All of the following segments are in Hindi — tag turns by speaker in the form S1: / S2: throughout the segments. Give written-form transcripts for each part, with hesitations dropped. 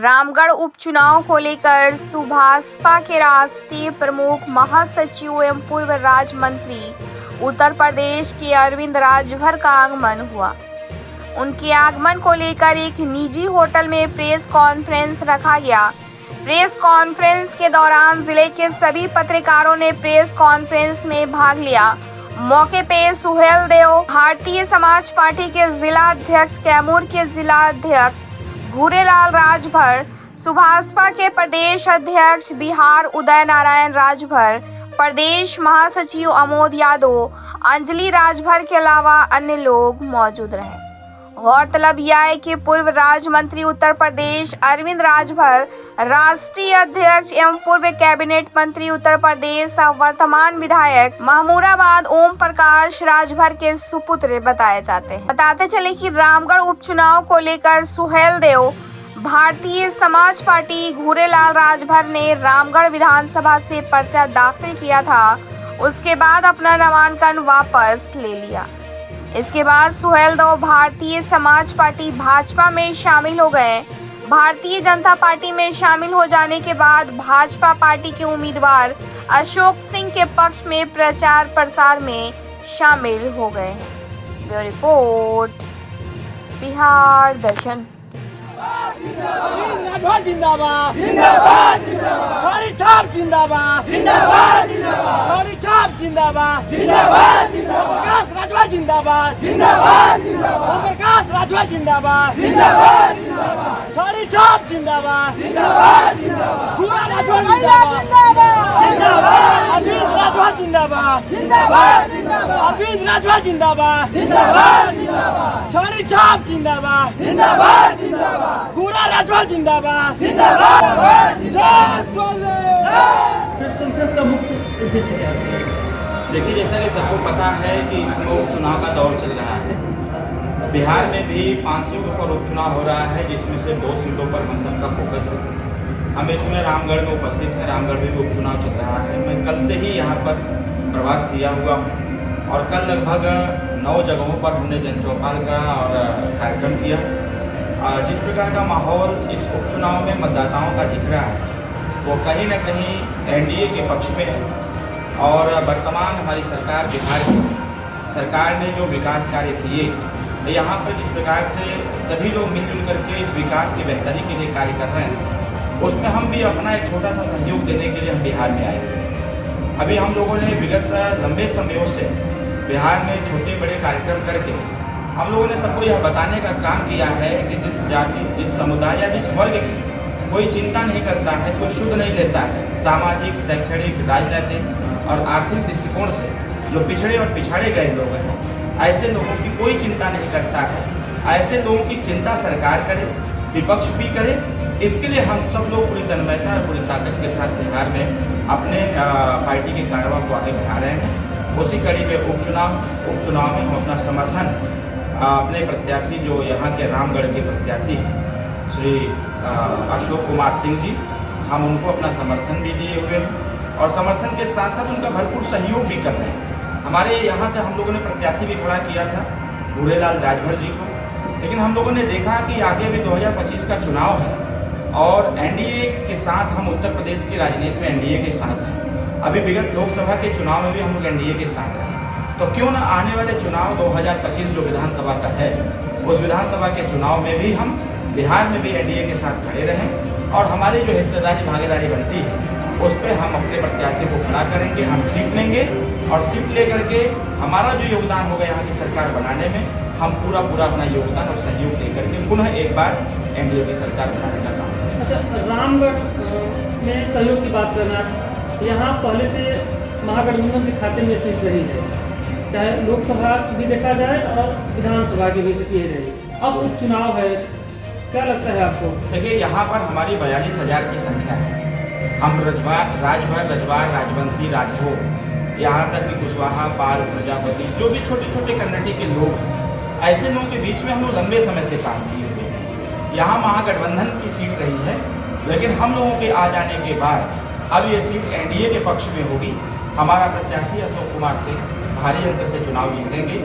S1: रामगढ़ उपचुनाव को लेकर सुभाषपा के राष्ट्रीय प्रमुख महासचिव एवं पूर्व राज्य मंत्री उत्तर प्रदेश के अरविंद राजभर का आगमन हुआ। उनके आगमन को लेकर एक निजी होटल में प्रेस कॉन्फ्रेंस रखा गया। प्रेस कॉन्फ्रेंस के दौरान जिले के सभी पत्रकारों ने प्रेस कॉन्फ्रेंस में भाग लिया। मौके पे सुहेल देव, भारतीय समाज पार्टी के जिला अध्यक्ष, कैमूर के जिला अध्यक्ष घूरेलाल राजभर, सुभाषपा के प्रदेश अध्यक्ष बिहार उदय नारायण राजभर, प्रदेश महासचिव अमोद यादव, अंजलि राजभर के अलावा अन्य लोग मौजूद रहे। गौरतलब यह है कि पूर्व राज्य मंत्री उत्तर प्रदेश अरविंद राजभर राष्ट्रीय अध्यक्ष एवं पूर्व कैबिनेट मंत्री उत्तर प्रदेश और वर्तमान विधायक महमूदाबाद ओम प्रकाश राजभर के सुपुत्र बताए जाते हैं। बताते चले कि रामगढ़ उपचुनाव को लेकर सुहेल देव, भारतीय समाज पार्टी घूरेलाल राजभर ने रामगढ़ विधानसभा से पर्चा दाखिल किया था। उसके बाद अपना नामांकन वापस ले लिया। इसके बाद सुहेल देव भारतीय समाज पार्टी भाजपा में शामिल हो गए। भारतीय जनता पार्टी में शामिल हो जाने के बाद भाजपा पार्टी के उम्मीदवार अशोक सिंह के पक्ष में प्रचार प्रसार में शामिल हो गए हैं। ब्यूरो रिपोर्ट, बिहार दर्शन।
S2: राजभर जिंदाबाद जिंदाबाद जिंदाबाद, छोरी छाप जिंदाबाद जिंदाबाद जिंदाबाद, छोरी छाप जिंदाबाद जिंदाबाद जिंदाबाद, प्रकाश राजभर जिंदाबाद जिंदाबाद जिंदाबाद, प्रकाश राजभर जिंदाबाद जिंदाबाद जिंदाबाद, छोरी छाप जिंदाबाद जिंदाबाद जिंदाबाद, पूरा राजभर जिंदाबाद जिंदाबाद, अरविंद राजभर जिंदाबाद जिंदाबाद जिंदाबाद, अरविंद राजभर जिंदाबाद जिंदाबाद जिंदाबाद, छोरी छाप जिंदाबाद जिंदाबाद जिंदाबाद, पूरा राजभर जिंदाबाद जिंदाबाद जिंदाबाद।
S3: प्रेस कॉन्फ्रेंस का मुख्य उद्देश्य क्या है?
S4: देखिए, जैसा कि सबको पता है कि इसमें उपचुनाव का दौर चल रहा है। बिहार में भी 5 सीटों पर उपचुनाव हो रहा है, जिसमें से 2 सीटों पर हम सबका फोकस है। हम इसमें रामगढ़ में उपस्थित हैं। रामगढ़ में भी उपचुनाव चल रहा है। मैं कल से ही यहाँ पर प्रवास किया हुआ हूँ और कल लगभग 9 जगहों पर हमने जनचौपाल का और कार्यक्रम किया। जिस प्रकार का माहौल इस उपचुनाव में मतदाताओं का दिख रहा है वो कहीं न कहीं एनडीए के पक्ष में है। और वर्तमान हमारी सरकार, बिहार की सरकार ने जो विकास कार्य किए, यहाँ पर जिस प्रकार से सभी लोग मिलजुल करके इस विकास की बेहतरी के लिए कार्य कर रहे हैं, उसमें हम भी अपना एक छोटा सा सहयोग देने के लिए हम बिहार में आए हैं। अभी हम लोगों ने विगत लंबे समयों से बिहार में छोटे बड़े कार्यक्रम करके हम लोगों ने सबको यह बताने का काम किया है कि जिस जाति, जिस समुदाय या जिस वर्ग की कोई चिंता नहीं करता है, कोई शुद्ध नहीं लेता है, सामाजिक, शैक्षणिक, राजनीतिक और आर्थिक दृष्टिकोण से जो पिछड़े और पिछाड़े गए लोग हैं, ऐसे लोगों की कोई चिंता नहीं करता है। ऐसे लोगों की चिंता सरकार करे, विपक्ष भी करे। इसके लिए हम सब लोग पूरी तन्मयता और पूरी ताकत के साथ बिहार में अपने पार्टी के कार्यक्रम को आगे बढ़ा रहे हैं। उसी कड़ी में उपचुनाव में हम अपना समर्थन अपने प्रत्याशी, जो यहाँ के रामगढ़ के प्रत्याशी श्री अशोक कुमार सिंह जी, हम उनको अपना समर्थन भी दिए हुए हैं और समर्थन के साथ साथ उनका भरपूर सहयोग भी कर रहे हैं। हमारे यहाँ से हम लोगों ने प्रत्याशी भी खड़ा किया था घूरेलाल राजभर जी को, लेकिन हम लोगों ने देखा कि आगे भी 2025 का चुनाव है और एनडीए के साथ हम उत्तर प्रदेश की राजनीति में एनडीए के साथ हैं। अभी विगत लोकसभा के चुनाव में भी हम लोग एनडीए के साथ रहे, तो क्यों न आने वाले चुनाव 2025 जो विधानसभा का है, उस विधानसभा के चुनाव में भी हम बिहार में भी एनडीए के साथ खड़े रहें और हमारी जो हिस्सेदारी भागीदारी बनती है उस पर हम अपने प्रत्याशी को खड़ा करेंगे। हम सीट लेंगे और सीट लेकर के हमारा जो योगदान होगा यहाँ की सरकार बनाने में, हम पूरा अपना योगदान और सहयोग देकर के पुनः एक बार एनडीए की सरकार बनाने का काम करेंगे।
S3: अच्छा, रामगढ़ में सहयोग की बात करना, यहाँ पहले से महागठबंधन के खाते में सीट रही है, चाहे लोकसभा भी देखा जाए और विधानसभा की भी स्थिति रही। अब उपचुनाव है, क्या लगता है आपको?
S4: देखिए, यहाँ पर हमारी 42,000 की संख्या है। हम राजभर, रजवार, राजवंशी, राजभोग, यहाँ तक कि कुशवाहा, पाल, प्रजापति, जो भी छोटे छोटे कम्युनिटी के लोग हैं, ऐसे लोगों के बीच में हम लोग लंबे समय से काम किए हुए हैं। यहाँ महागठबंधन की सीट रही है, लेकिन हम लोगों के आ जाने के बाद अब ये सीट एनडीए के पक्ष में होगी। हमारा प्रत्याशी अशोक कुमार सिंह भारी अंतर से चुनाव जीतेंगे।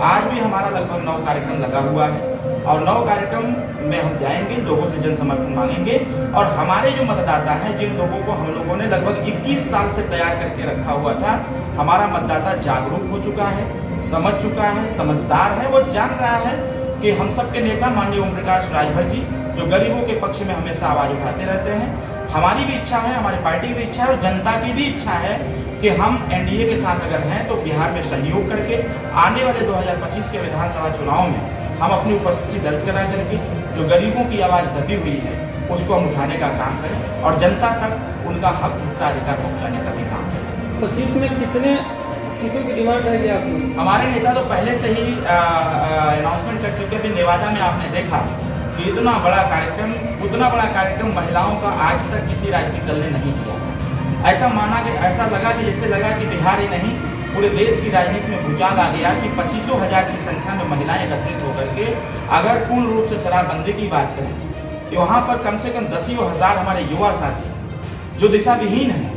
S4: आज भी हमारा लगभग 9 कार्यक्रम लगा हुआ है। और 9 कार्यक्रम में हम जाएंगे, लोगों से जन समर्थन मांगेंगे और हमारे जो मतदाता हैं, जिन लोगों को हम लोगों ने लगभग 21 साल से तैयार करके रखा हुआ था, हमारा मतदाता जागरूक हो चुका है, समझ चुका है, समझदार है। वो जान रहा है कि हम सबके नेता माननीय ओम प्रकाश राजभर जी, जो गरीबों के पक्ष में हमेशा आवाज उठाते रहते हैं, हमारी भी इच्छा है, हमारी पार्टी की भी इच्छा है और जनता की भी इच्छा है कि हम एनडीए के साथ अगर हैं तो बिहार में सहयोग करके आने वाले 2025 के विधानसभा चुनाव में हम अपनी उपस्थिति दर्ज करा करके जो गरीबों की आवाज दबी हुई है उसको हम उठाने का काम करें और जनता तक उनका हक हिस्सा अधिकार पहुंचाने का भी काम करें।
S3: 25 में कितने सीटों की डिमांड रहेगी आपकी?
S4: हमारे नेता तो पहले से ही अनाउंसमेंट कर चुके हैं। नेवादा में आपने देखा कि इतना बड़ा कार्यक्रम महिलाओं का आज तक किसी राजनीतिक दल ने नहीं किया था। ऐसा लगा कि बिहार ही नहीं पूरे देश की राजनीति में भूचाल आ गया कि 25,000 की संख्या में महिलाएं एकत्रित होकर के अगर पूर्ण रूप से शराबबंदी की बात करें तो वहाँ पर कम से कम 10,000 हमारे युवा साथी जो दिशा विहीन है,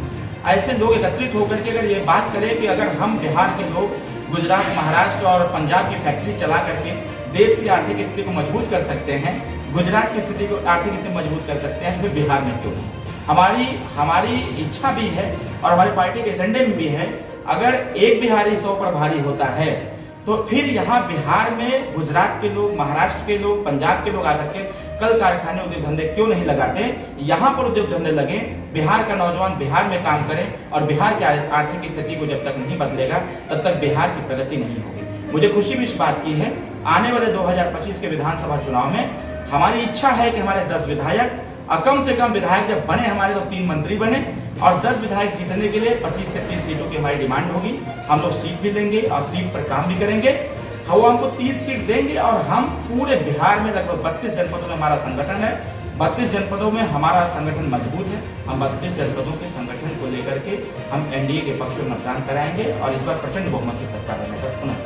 S4: ऐसे लोग एकत्रित होकर के अगर ये बात करें कि अगर हम बिहार के लोग गुजरात, महाराष्ट्र और पंजाब की फैक्ट्री चला करके देश की आर्थिक स्थिति को मजबूत कर सकते हैं, गुजरात की स्थिति को आर्थिक स्थिति मजबूत कर सकते हैं, तो फिर बिहार में क्यों? हमारी इच्छा भी है और हमारी पार्टी के एजेंडे में भी है, अगर एक बिहारी 100 पर भारी होता है तो फिर यहाँ बिहार में गुजरात के लोग, महाराष्ट्र के लोग, पंजाब के लोग आकर के कल कारखाने, उद्योग धंधे क्यों नहीं लगाते? यहाँ पर उद्योग धंधे लगे, बिहार का नौजवान बिहार में काम करें और बिहार की आर्थिक स्थिति को जब तक नहीं बदलेगा तब तक बिहार की प्रगति नहीं होगी। मुझे खुशी भी इस बात की है, आने वाले 2025 के विधानसभा चुनाव में हमारी इच्छा है कि हमारे 10 विधायक और कम से कम विधायक जब बने हमारे तो 3 मंत्री बने और 10 विधायक जीतने के लिए 25 से 30 सीटों की हमारी डिमांड होगी। हम लोग सीट भी लेंगे और सीट पर काम भी करेंगे। वो हमको 30 सीट देंगे और हम पूरे बिहार में लगभग 32 जनपदों में हमारा संगठन है, 32 जनपदों में हमारा संगठन मजबूत है। हम 32 जनपदों के संगठन को लेकर के हम एनडीए के पक्ष में मतदान कराएंगे और इस बार प्रचंड बहुमत से सरकार बनने का पुनः